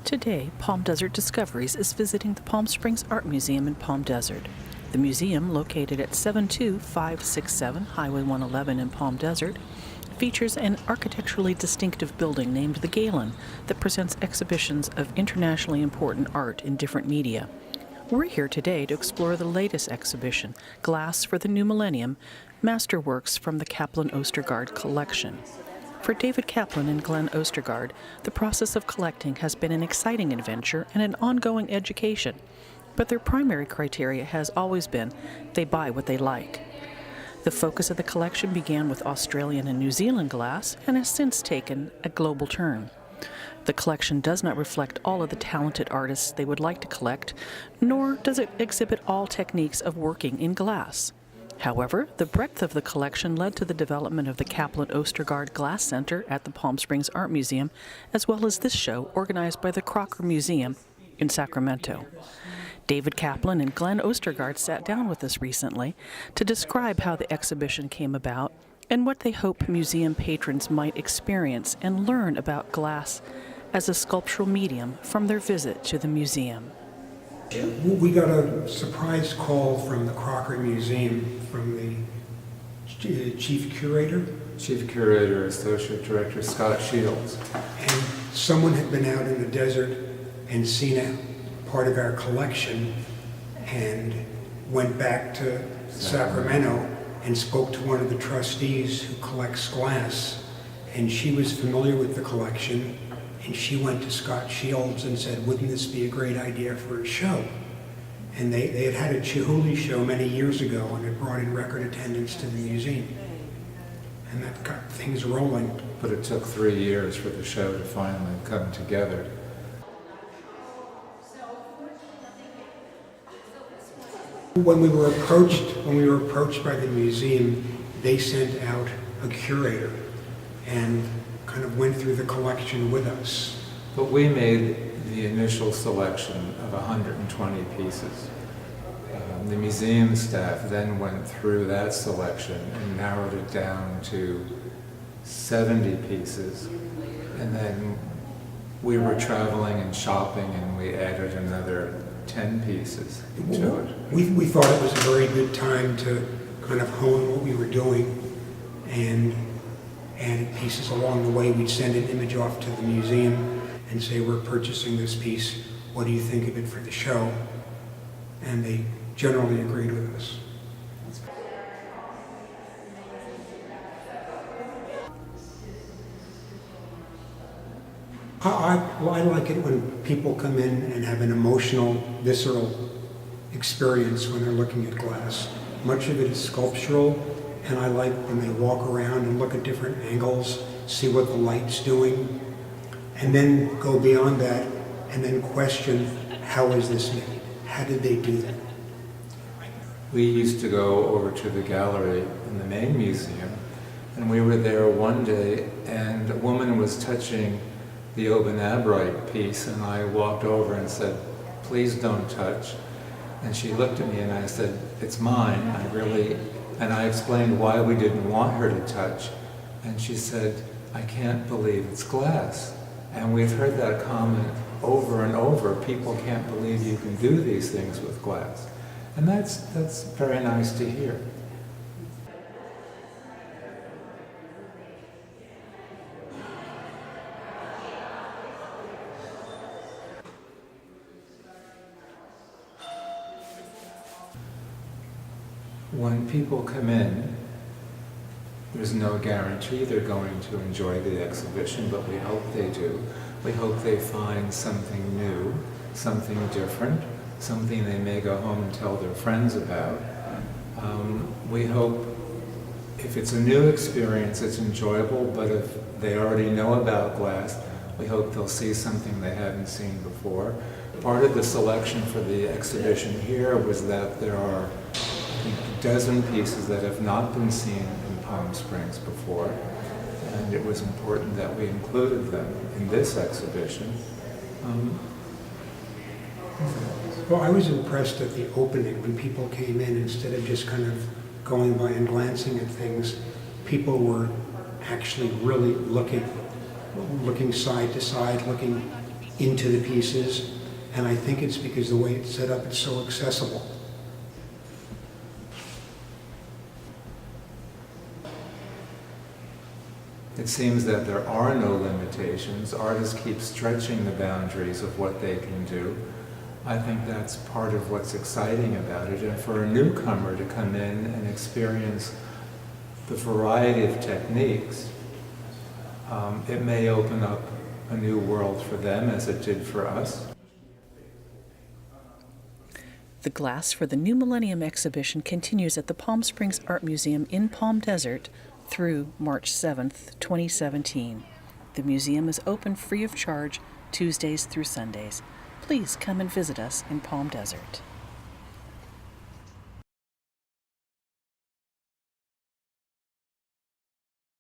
Today, Palm Desert Discoveries is visiting the Palm Springs Art Museum in Palm Desert. The museum, located at 72567 Highway 111 in Palm Desert, features an architecturally distinctive building named the Galen that presents exhibitions of internationally important art in different media. We're here today to explore the latest exhibition, Glass for the New Millennium, Masterworks from the Kaplan Ostergaard Collection. For David Kaplan and Glenn Ostergaard, the process of collecting has been an exciting adventure and an ongoing education, but their primary criteria has always been they buy what they like. The focus of the collection began with Australian and New Zealand glass and has since taken a global turn. The collection does not reflect all of the talented artists they would like to collect, nor does it exhibit all techniques of working in glass. However, the breadth of the collection led to the development of the Kaplan Ostergaard Glass Center at the Palm Springs Art Museum, as well as this show organized by the Crocker Museum in Sacramento. David Kaplan and Glenn Ostergaard sat down with us recently to describe how the exhibition came about and what they hope museum patrons might experience and learn about glass as a sculptural medium from their visit to the museum. We got a surprise call from the Crocker Museum from the chief curator. Chief Curator, Associate Director Scott Shields. And someone had been out in the desert and seen a part of our collection and went back to Sacramento and spoke to one of the trustees who collects glass. And she was familiar with the collection. And she went to Scott Shields and said, wouldn't this be a great idea for a show? And they had a Chihuly show many years ago, and it brought in record attendance to the museum. And that got things rolling. But it took 3 years for the show to finally come together. When we were approached by the museum, they sent out a curator and kind of went through the collection with us. But we made the initial selection of 120 pieces. The museum staff then went through that selection and narrowed it down to 70 pieces. And then we were traveling and shopping and we added another 10 pieces to it. We thought it was a very good time to kind of hone what we were doing and added pieces along the way. We'd send an image off to the museum and say, we're purchasing this piece, what do you think of it for the show? And they generally agreed with us. I like it when people come in and have an emotional, visceral experience when they're looking at glass. Much of it is sculptural, and I like when they walk around and look at different angles, see what the light's doing, and then go beyond that and then question, how is this made? How did they do that? We used to go over to the gallery in the main museum, and we were there one day, and a woman was touching the Oban-Abright piece, and I walked over and said, please don't touch. And she looked at me and I said, it's mine, and I explained why we didn't want her to touch. And she said, I can't believe it's glass. And we've heard that comment over and over. People can't believe you can do these things with glass. And that's very nice to hear. When people come in, there's no guarantee they're going to enjoy the exhibition, but we hope they do. We hope they find something new, something different, something they may go home and tell their friends about. We hope if it's a new experience, it's enjoyable, but if they already know about glass, we hope they'll see something they haven't seen before. Part of the selection for the exhibition here was that there are a dozen pieces that have not been seen in Palm Springs before, and it was important that we included them in this exhibition. Well, I was impressed at the opening when people came in. Instead of just kind of going by and glancing at things, people were actually really looking side to side, looking into the pieces, and I think it's because the way it's set up, it's so accessible. It seems that there are no limitations. Artists keep stretching the boundaries of what they can do. I think that's part of what's exciting about it. And for a newcomer to come in and experience the variety of techniques, it may open up a new world for them as it did for us. The glass for the new Millennium exhibition continues at the Palm Springs Art Museum in Palm Desert through March 7th, 2017. The museum is open free of charge Tuesdays through Sundays. Please come and visit us in Palm Desert.